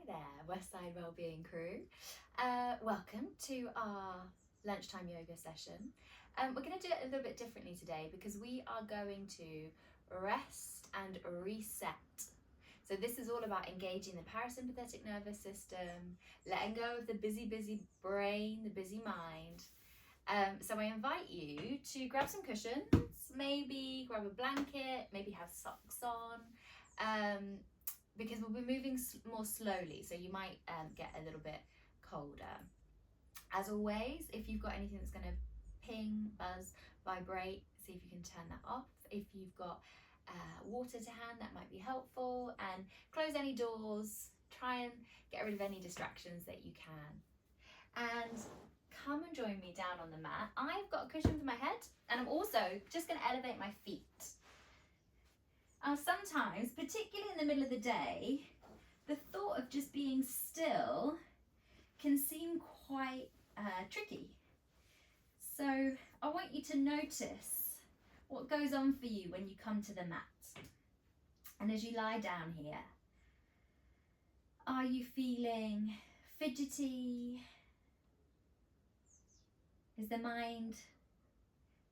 there, Westside Wellbeing crew. Welcome to our lunchtime yoga session. We're going to do it a little bit differently today because we are going to rest and reset. So this is all about engaging the parasympathetic nervous system, letting go of the busy brain, the busy mind. So I invite you to grab some cushions, maybe grab a blanket, maybe have socks on. Because we'll be moving more slowly, so you might get a little bit colder. As always, if you've got anything that's going to ping, buzz, vibrate, see if you can turn that off. If you've got water to hand, that might be helpful. And close any doors, try and get rid of any distractions that you can. And come and join me down on the mat. I've got a cushion for my head, and I'm also just going to elevate my feet. Sometimes, particularly in the middle of the day, the thought of just being still can seem quite tricky. So I want you to notice what goes on for you when you come to the mat. And as you lie down here, are you feeling fidgety? Is the mind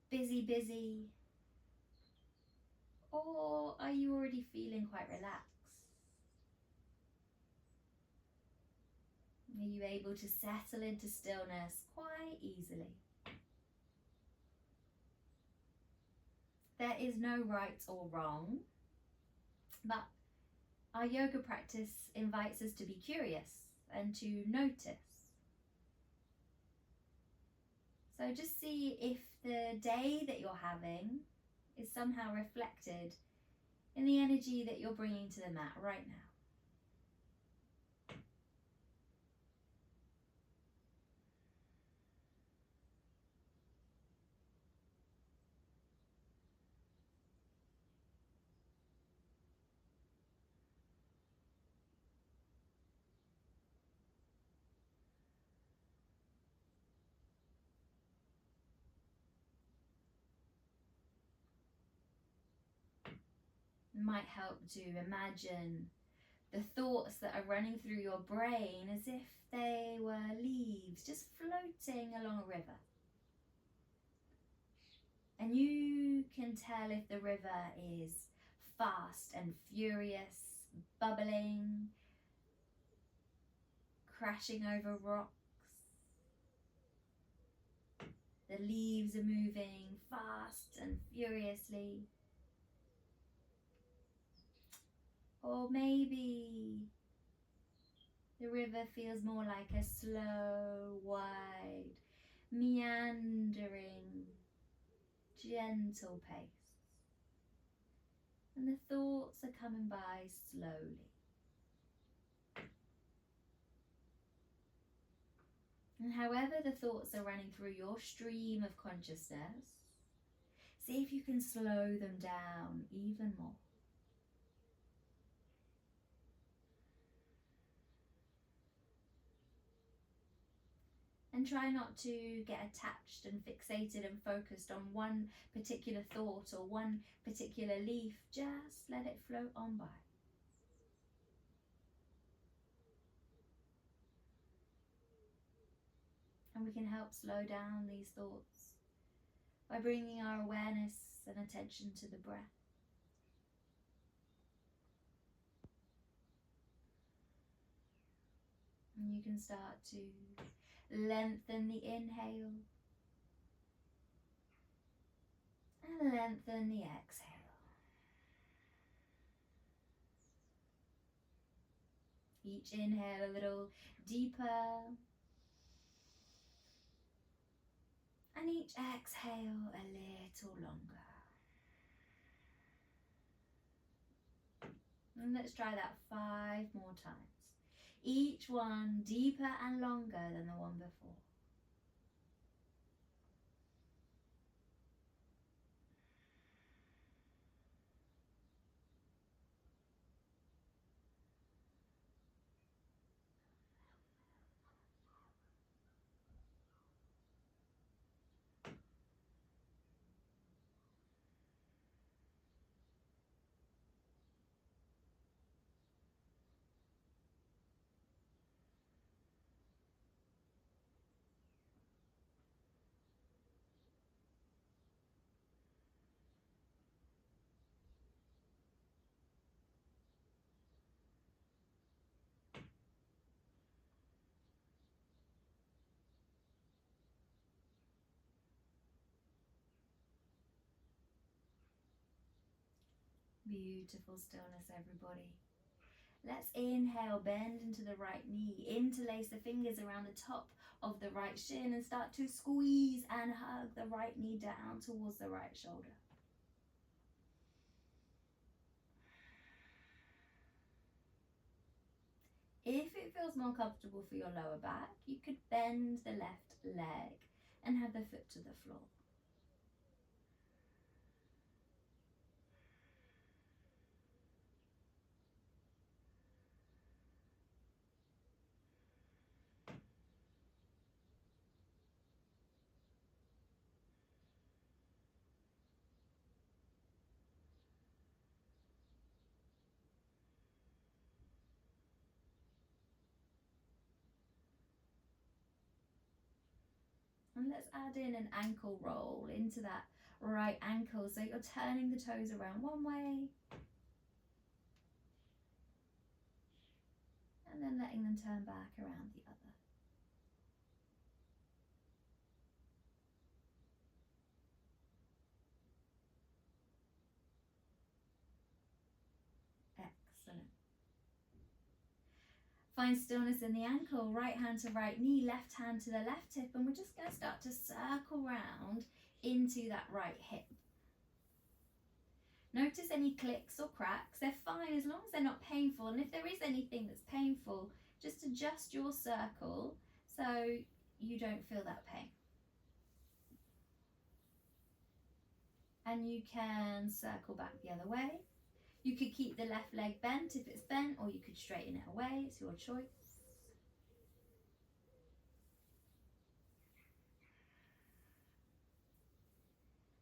busy? Or are you already feeling quite relaxed? Are you able to settle into stillness quite easily? There is no right or wrong, but our yoga practice invites us to be curious and to notice. So just see if the day that you're having is somehow reflected in the energy that you're bringing to the mat right now. It might help to imagine the thoughts that are running through your brain as if they were leaves just floating along a river. And you can tell if the river is fast and furious, bubbling, crashing over rocks. The leaves are moving fast and furiously. Or maybe the river feels more like a slow, wide, meandering, gentle pace. And the thoughts are coming by slowly. And however the thoughts are running through your stream of consciousness, see if you can slow them down even more. And try not to get attached and fixated and focused on one particular thought or one particular leaf. Just let it float on by. And we can help slow down these thoughts by bringing our awareness and attention to the breath. And you can start to lengthen the inhale and lengthen the exhale. Each inhale a little deeper, and each exhale a little longer. And let's try that 5 more times. Each one deeper and longer than the one before. Beautiful stillness, everybody. Let's inhale, bend into the right knee, interlace the fingers around the top of the right shin and start to squeeze and hug the right knee down towards the right shoulder. If it feels more comfortable for your lower back, you could bend the left leg and have the foot to the floor. And let's add in an ankle roll into that right ankle. So you're turning the toes around one way and then letting them turn back around the other. Excellent. Find stillness in the ankle, right hand to right knee, left hand to the left hip, and we're just going to start to circle round into that right hip. Notice any clicks or cracks, they're fine as long as they're not painful, and if there is anything that's painful, just adjust your circle so you don't feel that pain. And you can circle back the other way. You could keep the left leg bent if it's bent, or you could straighten it away, it's your choice.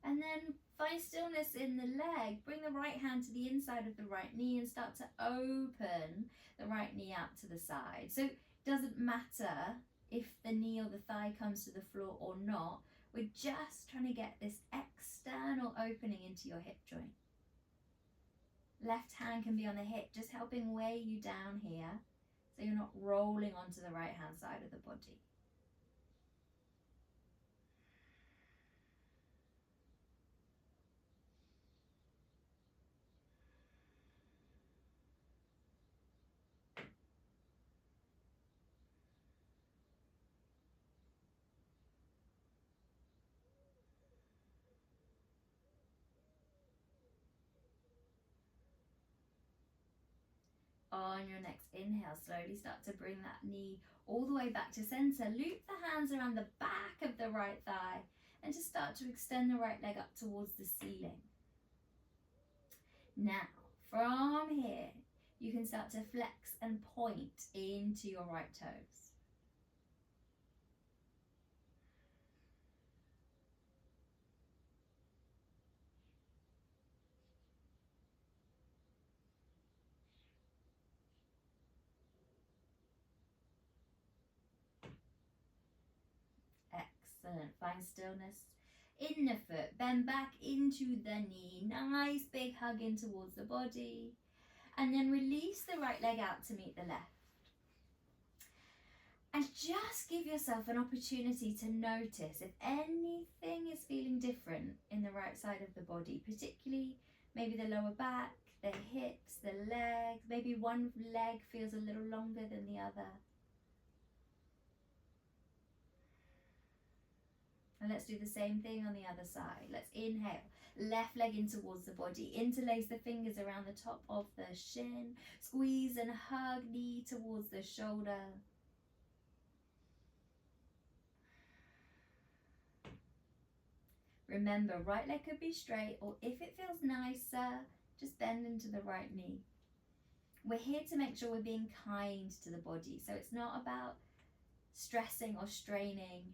And then find stillness in the leg. Bring the right hand to the inside of the right knee and start to open the right knee out to the side. So it doesn't matter if the knee or the thigh comes to the floor or not. We're just trying to get this external opening into your hip joint. Left hand can be on the hip, just helping weigh you down here so you're not rolling onto the right hand side of the body. On your next inhale, slowly start to bring that knee all the way back to center. Loop the hands around the back of the right thigh and just start to extend the right leg up towards the ceiling. Now, from here, you can start to flex and point into your right toes. Excellent. Find stillness in the foot. Bend back into the knee. Nice big hug in towards the body. And then release the right leg out to meet the left. And just give yourself an opportunity to notice if anything is feeling different in the right side of the body, particularly maybe the lower back, the hips, the legs. Maybe one leg feels a little longer than the other. And let's do the same thing on the other side. Let's inhale, left leg in towards the body. Interlace the fingers around the top of the shin. Squeeze and hug knee towards the shoulder. Remember, right leg could be straight, or if it feels nicer, just bend into the right knee. We're here to make sure we're being kind to the body. So it's not about stressing or straining.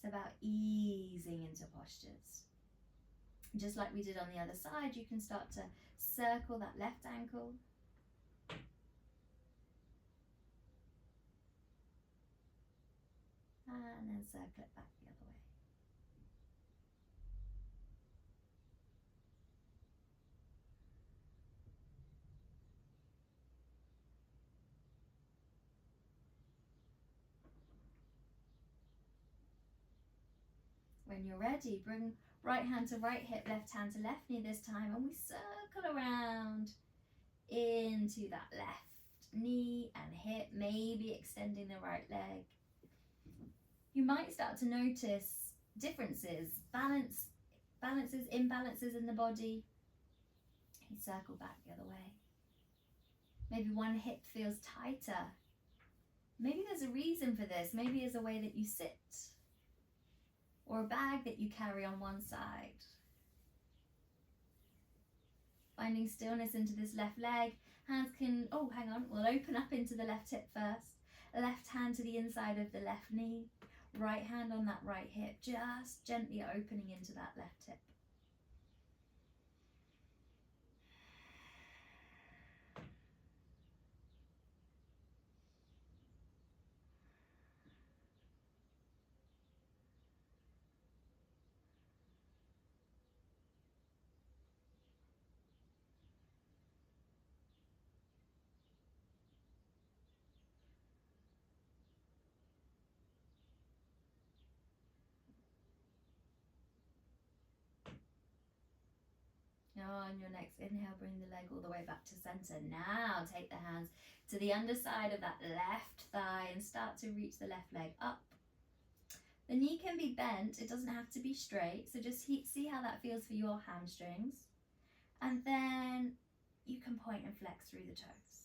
It's about easing into postures. Just like we did on the other side, you can start to circle that left ankle. And then circle it back the other way. When you're ready, bring Right hand to right hip, left hand to left knee this time, and we circle around into that left knee and hip, maybe extending the right leg. You might start to notice differences, balances, imbalances in the body. You circle back the other way. Maybe one hip feels tighter. Maybe there's a reason for this. Maybe it's a way that you sit, or a bag that you carry on one side. Finding stillness into this left leg. Hands can, we'll open up into the left hip first. Left hand to the inside of the left knee. Right hand on that right hip, just gently opening into that left hip. On your next inhale, bring the leg all the way back to center. Now take the hands to the underside of that left thigh and start to reach the left leg up. The knee can be bent, it doesn't have to be straight, so just see how that feels for your hamstrings. And then you can point and flex through the toes.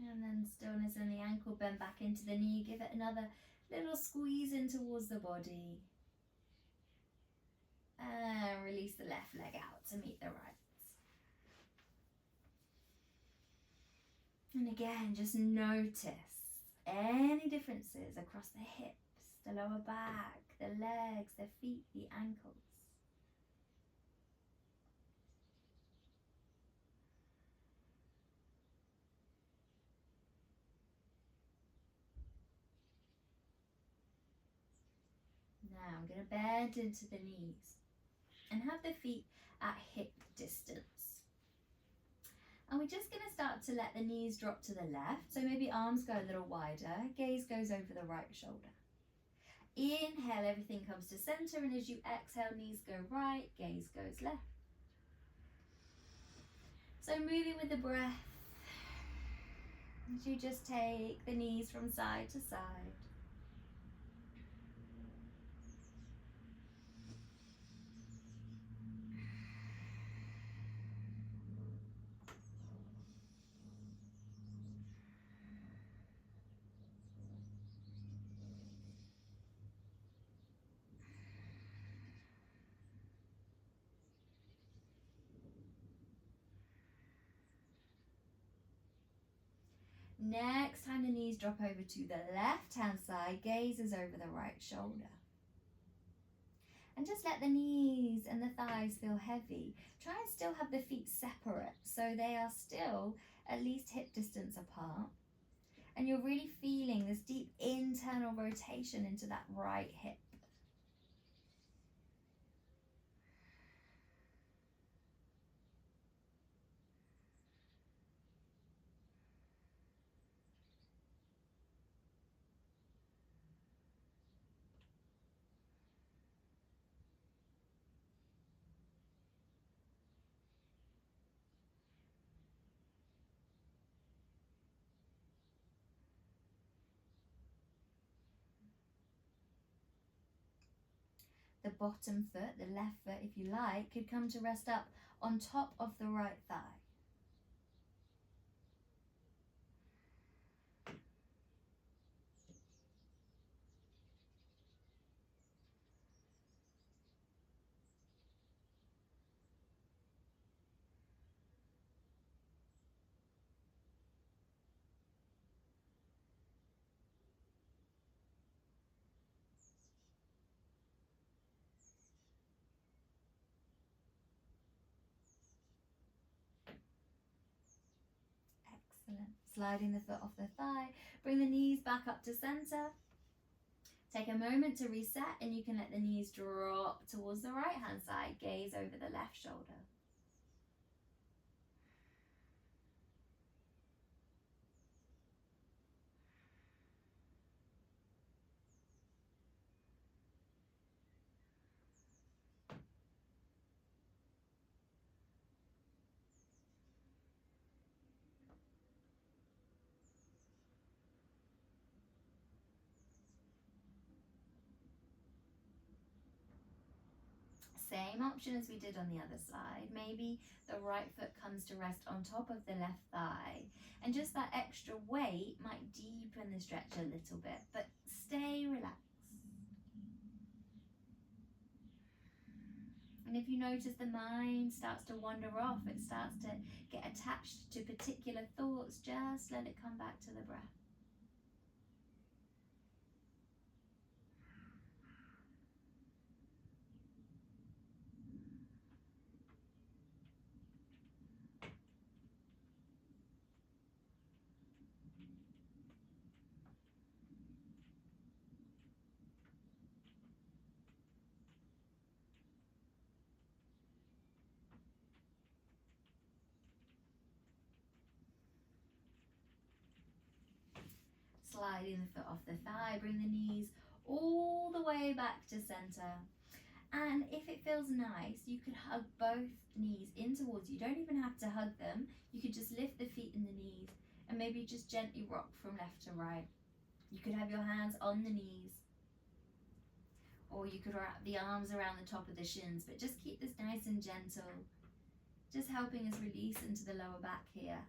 And then stillness in the ankle, bend back into the knee, give it another little squeeze in towards the body. And release the left leg out to meet the right. And again, just notice any differences across the hips, the lower back, the legs, the feet, the ankles. Now I'm going to bend into the knees and have the feet at hip distance. And we're just going to start to let the knees drop to the left. So maybe arms go a little wider, gaze goes over the right shoulder. Inhale, everything comes to center, and as you exhale, knees go right, gaze goes left. So moving with the breath, as you just take the knees from side to side. Next time the knees drop over to the left hand side, gaze is over the right shoulder. And just let the knees and the thighs feel heavy. Try and still have the feet separate so they are still at least hip distance apart. And you're really feeling this deep internal rotation into that right hip. The bottom foot, the left foot if you like, could come to rest up on top of the right thigh. Sliding the foot off the thigh. Bring the knees back up to center. Take a moment to reset, and you can let the knees drop towards the right hand side. Gaze over the left shoulder. Same option as we did on the other side. Maybe the right foot comes to rest on top of the left thigh, and just that extra weight might deepen the stretch a little bit, but stay relaxed. And if you notice the mind starts to wander off, it starts to get attached to particular thoughts, just let it come back to the breath. Sliding the foot off the thigh, bring the knees all the way back to center. And if it feels nice, you could hug both knees in towards you. You don't even have to hug them. You could just lift the feet and the knees and maybe just gently rock from left to right. You could have your hands on the knees, or you could wrap the arms around the top of the shins, but just keep this nice and gentle, just helping us release into the lower back here.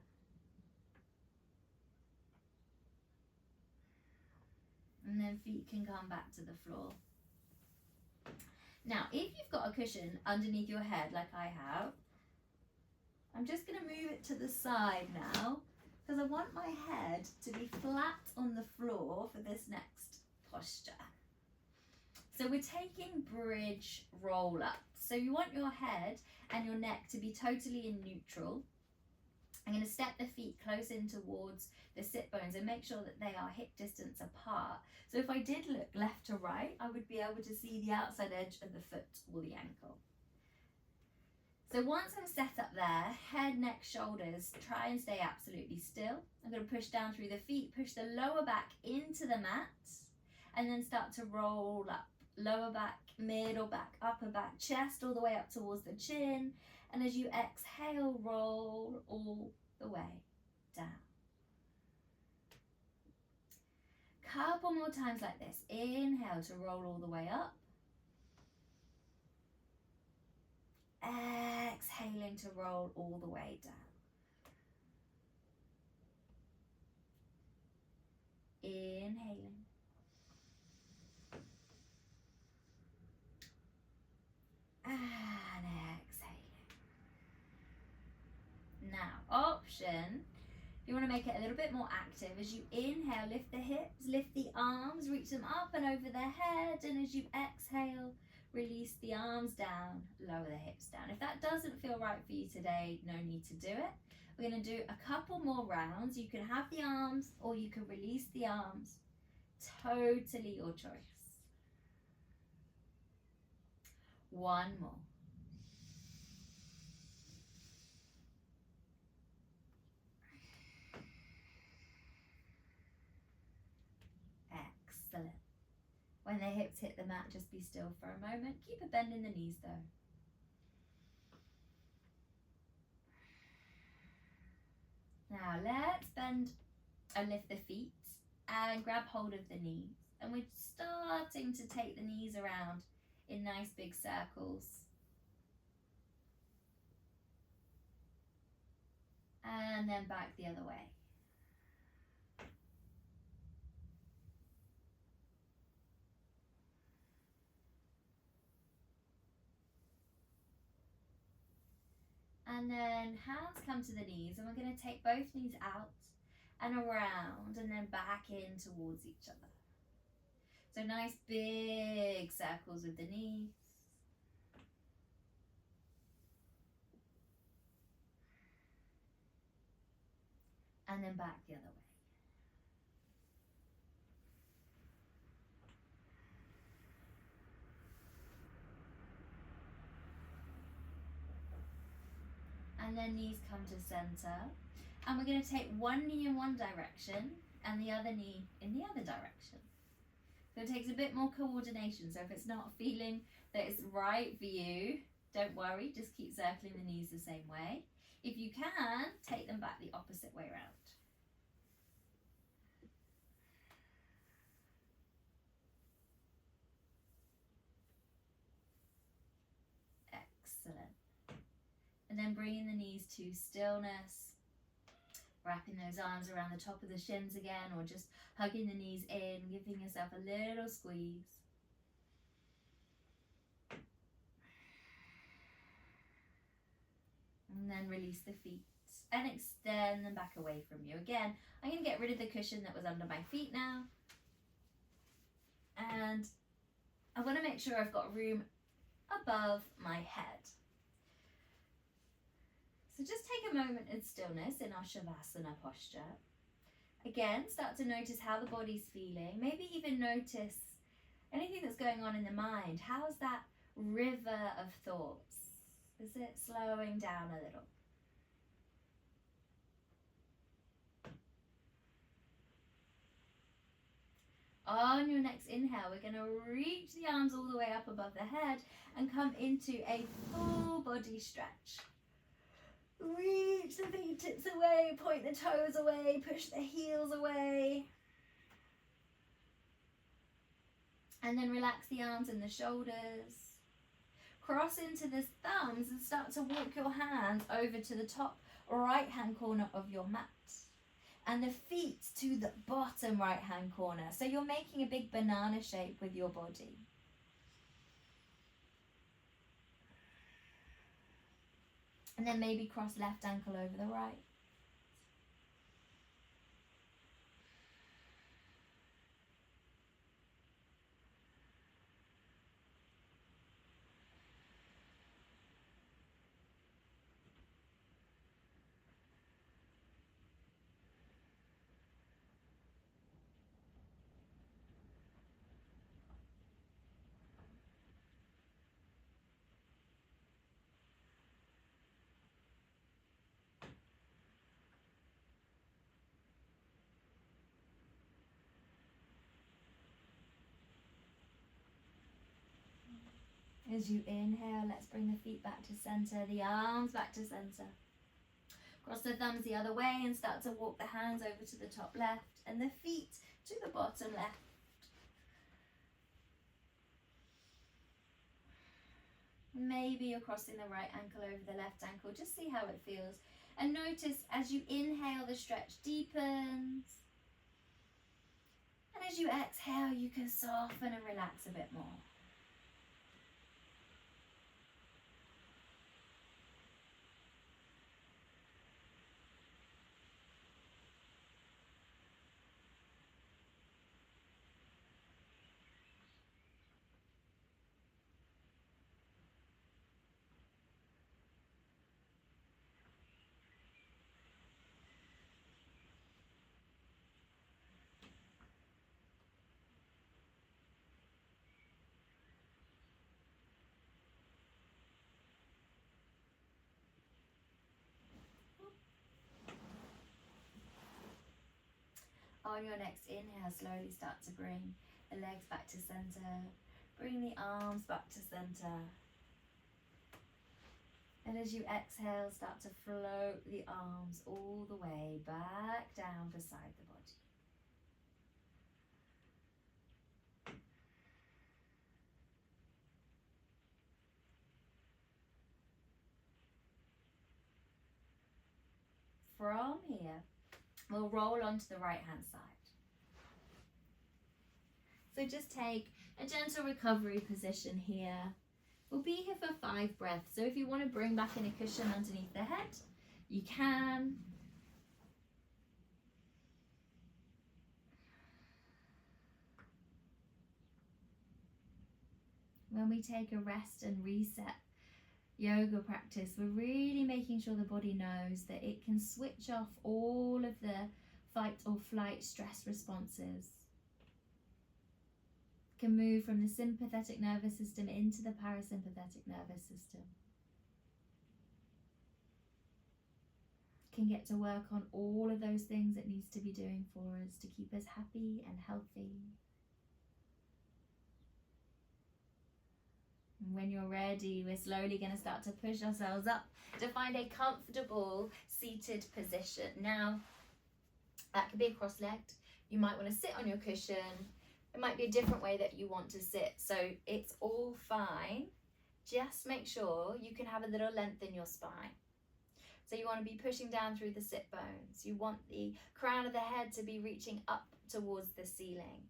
And then feet can come back to the floor. Now, if you've got a cushion underneath your head like I have, I'm just going to move it to the side now, because I want my head to be flat on the floor for this next posture. So we're taking bridge roll up. So you want your head and your neck to be totally in neutral. I'm going to step the feet close in towards the sit bones and make sure that they are hip distance apart. So if I did look left to right, I would be able to see the outside edge of the foot or the ankle. So once I'm set up there, head, neck, shoulders, try and stay absolutely still. I'm going to push down through the feet, push the lower back into the mat, and then start to roll up. Lower back, middle back, upper back, chest all the way up towards the chin. And as you exhale, roll all the way down. Couple more times like this. Inhale to roll all the way up. Exhaling to roll all the way down. Inhaling. And exhaling. Now, option, you want to make it a little bit more active. As you inhale, lift the hips, lift the arms, reach them up and over the head. And as you exhale, release the arms down, lower the hips down. If that doesn't feel right for you today, no need to do it. We're going to do a couple more rounds. You can have the arms or you can release the arms. Totally your choice. One more. Excellent. When the hips hit the mat, just be still for a moment. Keep a bend in the knees though. Now let's bend and lift the feet and grab hold of the knees. And we're starting to take the knees around in nice big circles. And then back the other way. And then hands come to the knees, and we're going to take both knees out and around and then back in towards each other. So nice big circles with the knees. and then back the other way. And then knees come to center. And we're going to take one knee in one direction and the other knee in the other direction. So it takes a bit more coordination. So if it's not feeling that it's right for you, don't worry, just keep circling the knees the same way. If you can, take them back the opposite way around. Excellent. And then bringing the knees to stillness, wrapping those arms around the top of the shins again, or just hugging the knees in, giving yourself a little squeeze. And then release the feet and extend them back away from you. Again, I'm going to get rid of the cushion that was under my feet now. And I want to make sure I've got room above my head. So just take a moment in stillness in our savasana posture. Again, start to notice how the body's feeling. Maybe even notice anything that's going on in the mind. How's that river of thoughts? Is it slowing down a little? On your next inhale, we're going to reach the arms all the way up above the head and come into a full body stretch. Reach the fingertips away, point the toes away, push the heels away. And then relax the arms and the shoulders. Cross into the thumbs and start to walk your hands over to the top right hand corner of your mat. And the feet to the bottom right hand corner. So you're making a big banana shape with your body. And then maybe cross left ankle over the right. As you inhale, let's bring the feet back to center, the arms back to center. Cross the thumbs the other way and start to walk the hands over to the top left and the feet to the bottom left. Maybe you're crossing the right ankle over the left ankle. Just see how it feels. And notice as you inhale, the stretch deepens. And as you exhale, you can soften and relax a bit more. On your next inhale, slowly start to bring the legs back to center. Bring the arms back to center. And as you exhale, start to float the arms all the way back down beside the body. From here, we'll roll onto the right hand side. So just take a gentle recovery position here. We'll be here for 5 breaths. So if you want to bring back in a cushion underneath the head, you can. When we take a rest and reset, yoga practice, we're really making sure the body knows that it can switch off all of the fight or flight stress responses. It can move from the sympathetic nervous system into the parasympathetic nervous system. It can get to work on all of those things it needs to be doing for us to keep us happy and healthy. And when you're ready, we're slowly going to start to push ourselves up to find a comfortable seated position. Now, that can be cross-legged. You might want to sit on your cushion. It might be a different way that you want to sit. So it's all fine. Just make sure you can have a little length in your spine. So you want to be pushing down through the sit bones. You want the crown of the head to be reaching up towards the ceiling.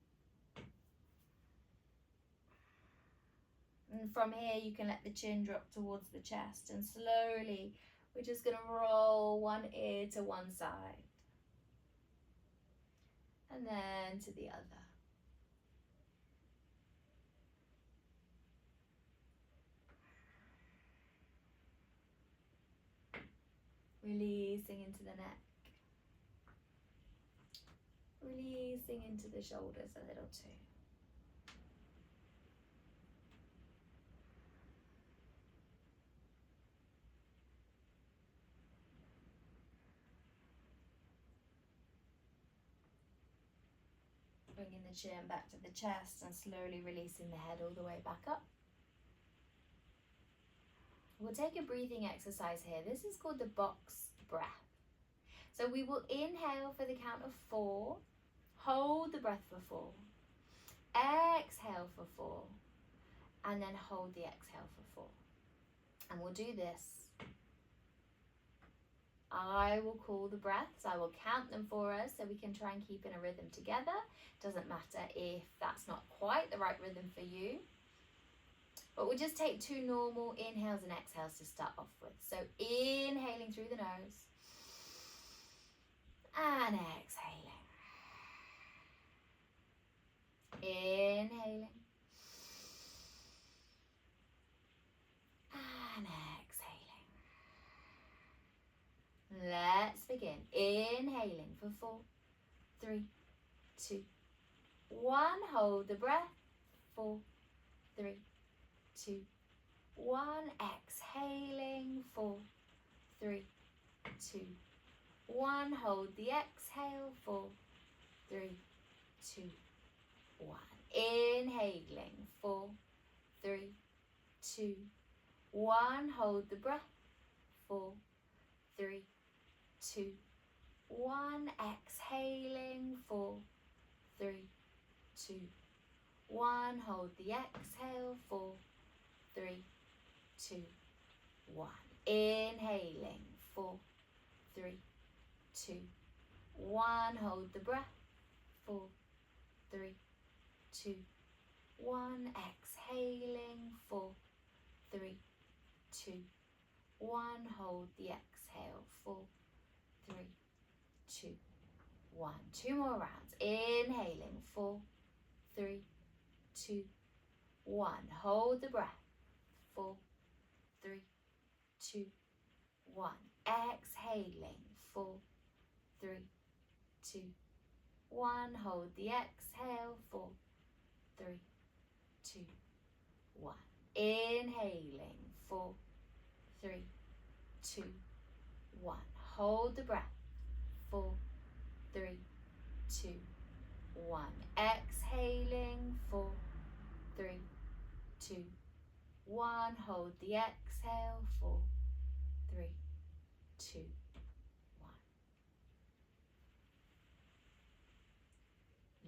And from here, you can let the chin drop towards the chest, and slowly, we're just going to roll one ear to one side, and then to the other. Releasing into the neck. Releasing into the shoulders a little too. Bringing the chin back to the chest and slowly releasing the head all the way back up. We'll take a breathing exercise here. This is called the box breath. So we will inhale for the count of 4, hold the breath for 4, exhale for 4, and then hold the exhale for 4. And we'll do this. I will call the breaths. I will count them for us so we can try and keep in a rhythm together. Doesn't matter if that's not quite the right rhythm for you. But we'll just take 2 normal inhales and exhales to start off with. So inhaling through the nose and exhaling. Inhaling and exhaling. Let's begin. Inhaling for 4, 3, 2, 1. Hold the breath. 4, 3, 2, 1. Exhaling. 4, 3, 2, 1. Hold the exhale. 4, 3, 2, 1. Inhaling. 4, 3, 2, 1. Hold the breath. 4, 3, 2, 1. Exhaling. 4, 3, 2, 1. Hold the exhale. 4, 3, 2, 1. Inhaling. 4, 3, 2, 1. Hold the breath. 4, 3, 2, 1. Exhaling. 4, 3, 2, 1. Hold the exhale. 4, 3, 2, 1. 2 more rounds. Inhaling. 4, 3, 2, 1. Hold the breath. 4, 3, 2, 1. Exhaling. 4, 3, 2, 1. Hold the exhale. 4, 3, 2, 1. Inhaling. 4, 3, 2, 1. Hold the breath. 4, 3, 2, 1. Exhaling. 4, 3, 2, 1. Hold the exhale. 4, 3, 2, 1.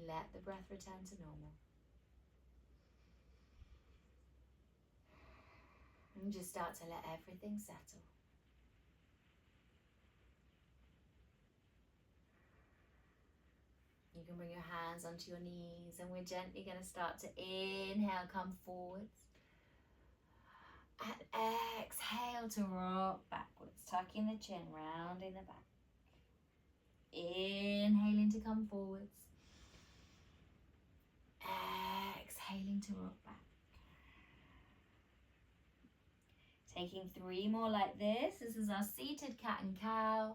Let the breath return to normal. And just start to let everything settle. You can bring your hands onto your knees, and we're gently going to start to inhale, come forwards. And exhale to rock backwards, tucking the chin, rounding the back. Inhaling to come forwards. Exhaling to rock back. Taking 3 more like this. This is our seated cat and cow.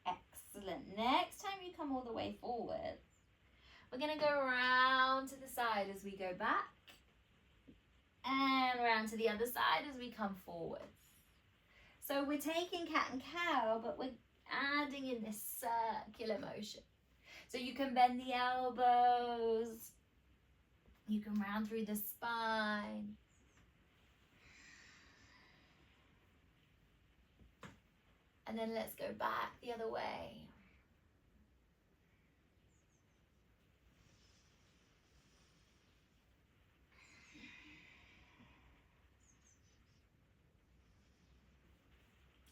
Excellent. Next time you come all the way forward, we're going to go around to the side as we go back and around to the other side as we come forwards. So we're taking cat and cow, but we're adding in this circular motion. So you can bend the elbows, you can round through the spine. And then let's go back the other way.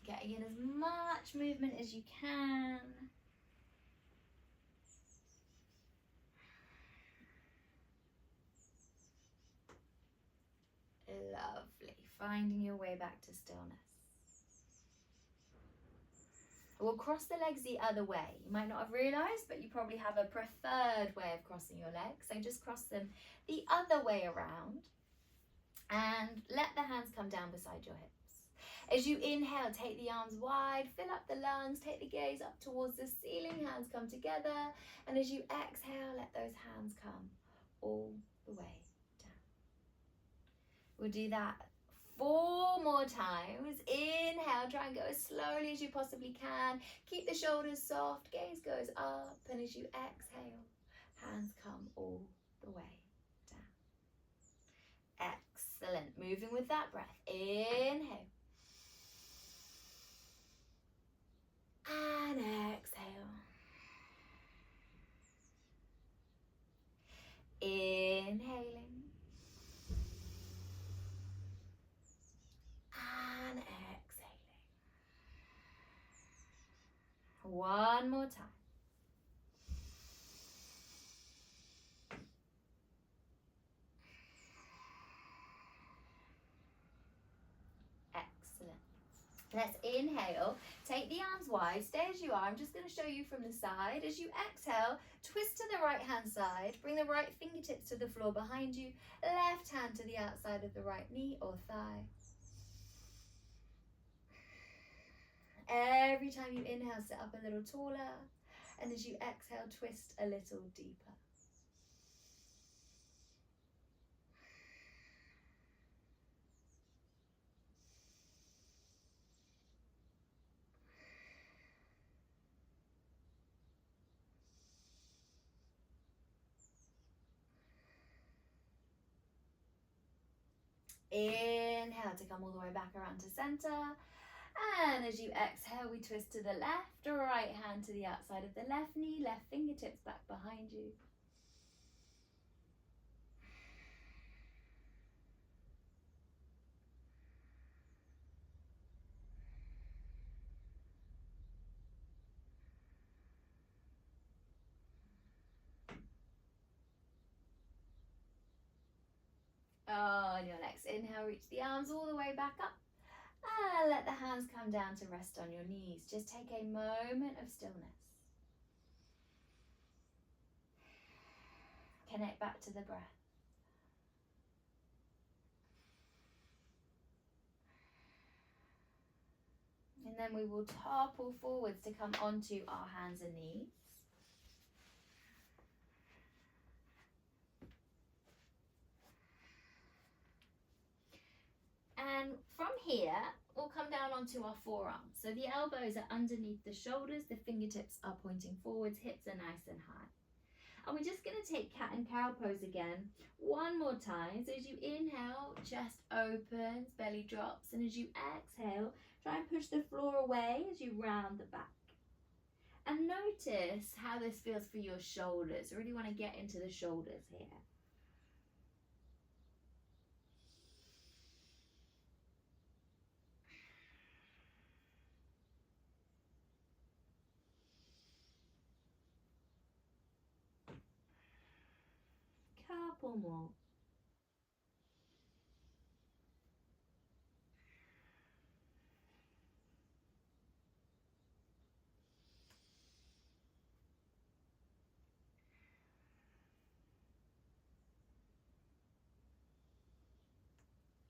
Getting in as much movement as you can. Lovely. Finding your way back to stillness. We'll cross the legs the other way. You might not have realised, but you probably have a preferred way of crossing your legs. So just cross them the other way around and let the hands come down beside your hips. As you inhale, take the arms wide, fill up the lungs, take the gaze up towards the ceiling, hands come together. And as you exhale, let those hands come all the way down. We'll do that 4 more times. Inhale, try and go as slowly as you possibly can. Keep the shoulders soft, gaze goes up, and as you exhale, hands come all the way down. Excellent. Moving with that breath. Inhale. And exhale. Inhaling. And exhaling. One more time. Excellent. Let's inhale. Take the arms wide. Stay as you are. I'm just going to show you from the side. As you exhale, twist to the right hand side. Bring the right fingertips to the floor behind you. Left hand to the outside of the right knee or thigh. Every time you inhale, sit up a little taller. And as you exhale, twist a little deeper. Inhale to come all the way back around to center. And as you exhale, we twist to the left, right hand to the outside of the left knee, left fingertips back behind you. On your next inhale, reach the arms all the way back up. And let the hands come down to rest on your knees. Just take a moment of stillness. Connect back to the breath. And then we will topple forwards to come onto our hands and knees. And from here, we'll come down onto our forearms. So the elbows are underneath the shoulders, the fingertips are pointing forwards, hips are nice and high. And we're just going to take cat and cow pose again, one more time. So as you inhale, chest opens, belly drops. And as you exhale, try and push the floor away as you round the back. And notice how this feels for your shoulders. I really want to get into the shoulders here. Couple more.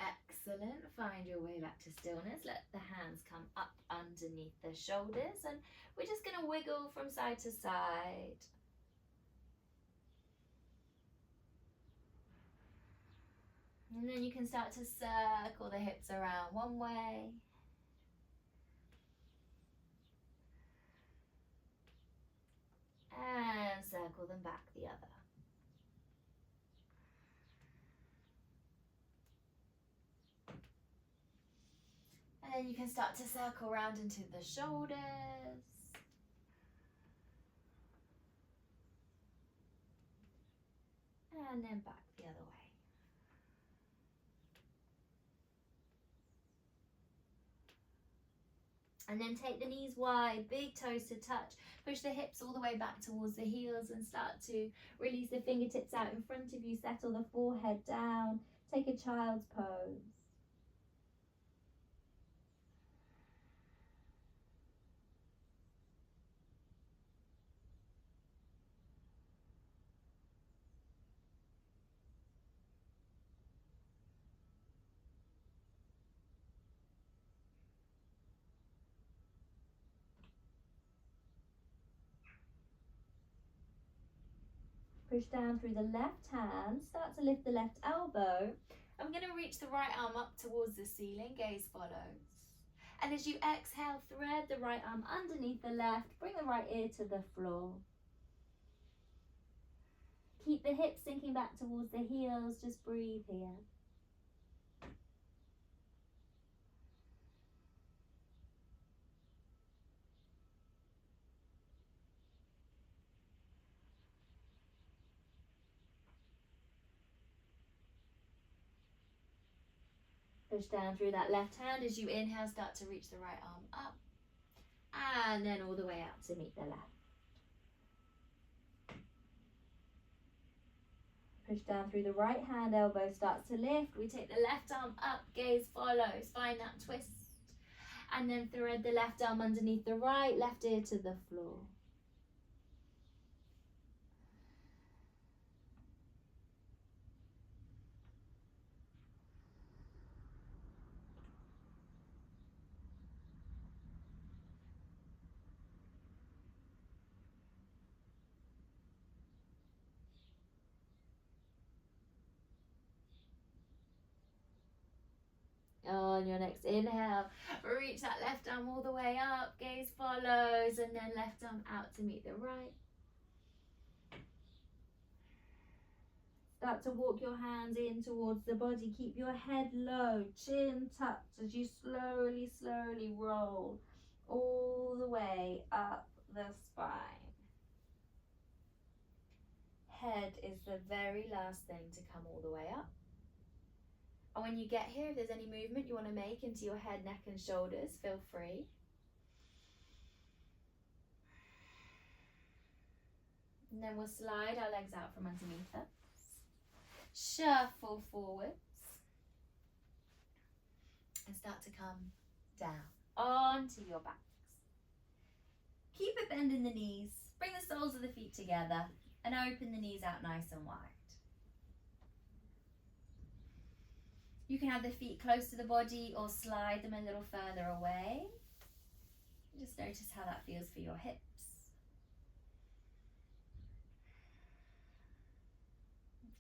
Excellent. Find your way back to stillness. Let the hands come up underneath the shoulders, and we're just going to wiggle from side to side. And then you can start to circle the hips around one way. And circle them back the other. And then you can start to circle round into the shoulders. And then back the other way. And then take the knees wide, big toes to touch. Push the hips all the way back towards the heels and start to release the fingertips out in front of you. Settle the forehead down. Take a child's pose. Push down through the left hand, start to lift the left elbow. I'm going to reach the right arm up towards the ceiling, gaze follows. And as you exhale, thread the right arm underneath the left, bring the right ear to the floor. Keep the hips sinking back towards the heels, just breathe here. Push down through that left hand. As you inhale, start to reach the right arm up. And then all the way out to meet the left. Push down through the right hand, elbow starts to lift. We take the left arm up, gaze follows. Find that twist. And then thread the left arm underneath the right, left ear to the floor. On your next inhale, reach that left arm all the way up, gaze follows, and then left arm out to meet the right. Start to walk your hands in towards the body. Keep your head low, chin tucked as you slowly, slowly roll all the way up the spine. Head is the very last thing to come all the way up. And when you get here, if there's any movement you want to make into your head, neck and shoulders, feel free. And then we'll slide our legs out from underneath us. Shuffle forwards. And start to come down onto your backs. Keep a bend in the knees. Bring the soles of the feet together and open the knees out nice and wide. You can have the feet close to the body or slide them a little further away. Just notice how that feels for your hips.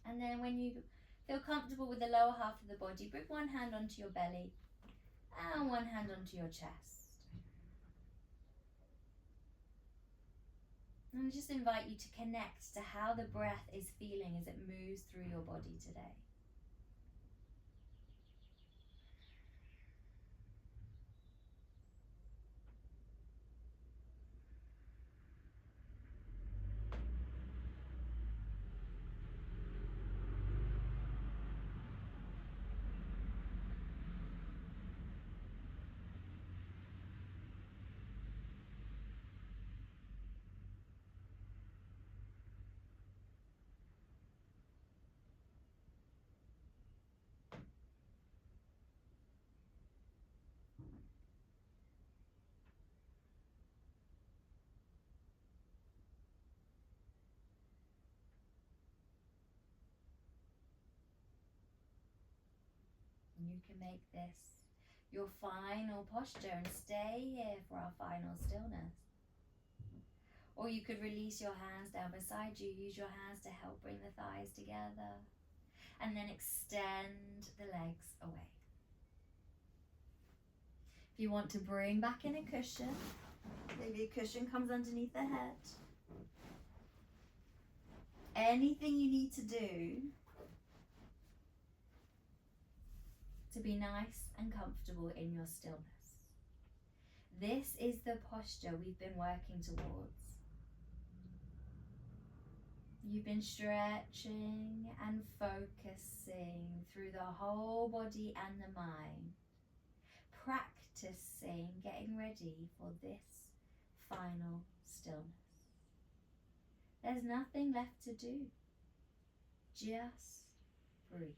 And then when you feel comfortable with the lower half of the body, bring one hand onto your belly and one hand onto your chest. And I just invite you to connect to how the breath is feeling as it moves through your body today. And you can make this your final posture and stay here for our final stillness. Or you could release your hands down beside you, use your hands to help bring the thighs together, and then extend the legs away. If you want to bring back in a cushion, maybe a cushion comes underneath the head. Anything you need to do to be nice and comfortable in your stillness. This is the posture we've been working towards. You've been stretching and focusing through the whole body and the mind, practicing getting ready for this final stillness. There's nothing left to do. Just breathe.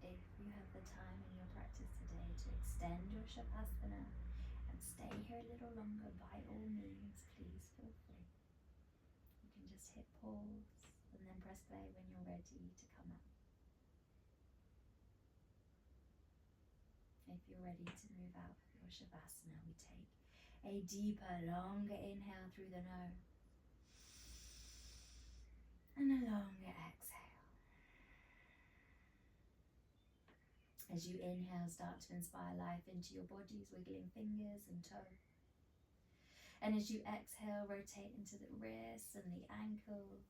If you have the time in your practice today to extend your savasana and stay here a little longer, by all means, please feel free. You can just hit pause and then press play when you're ready to come up. If you're ready to move out of your savasana, we take a deeper, longer inhale through the nose and a longer exhale. As you inhale, start to inspire life into your bodies, wiggling fingers and toes. And as you exhale, rotate into the wrists and the ankles.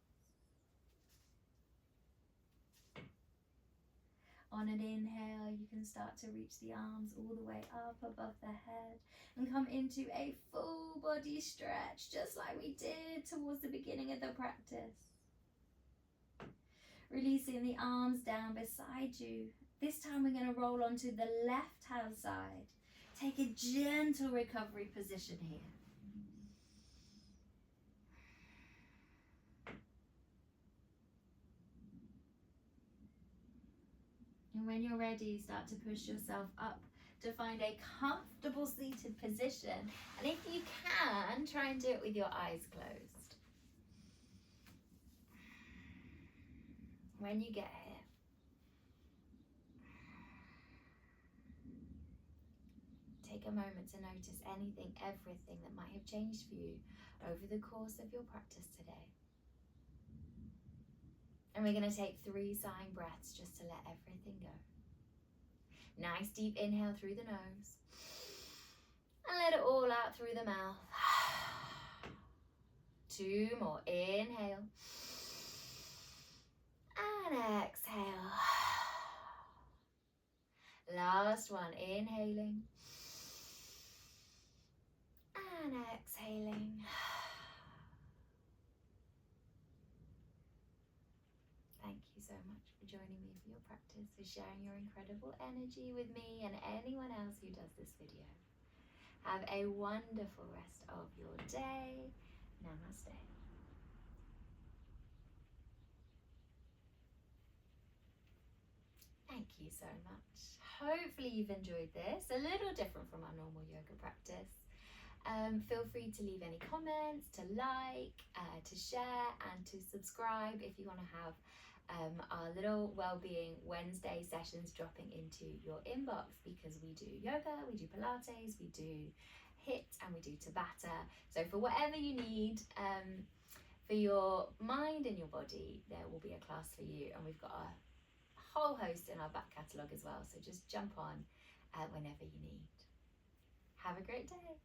On an inhale, you can start to reach the arms all the way up above the head and come into a full body stretch, just like we did towards the beginning of the practice. Releasing the arms down beside you. This time we're going to roll onto the left hand side. Take a gentle recovery position here. And when you're ready, start to push yourself up to find a comfortable seated position. And if you can, try and do it with your eyes closed. When you get here, take a moment to notice anything, everything that might have changed for you over the course of your practice today. And we're going to take 3 sighing breaths just to let everything go. Nice deep inhale through the nose. And let it all out through the mouth. 2 more. Inhale. And exhale. Last one. Inhaling. And exhaling. Thank you so much for joining me for your practice, for sharing your incredible energy with me and anyone else who does this video. Have a wonderful rest of your day. Namaste. Thank you so much. Hopefully you've enjoyed this. A little different from our normal yoga practice. Feel free to leave any comments, to like, to share, and to subscribe if you want to have our little Wellbeing Wednesday sessions dropping into your inbox, because we do yoga, we do Pilates, we do HIIT, and we do Tabata. So for whatever you need for your mind and your body, there will be a class for you, and we've got a whole host in our back catalogue as well. So just jump on whenever you need. Have a great day.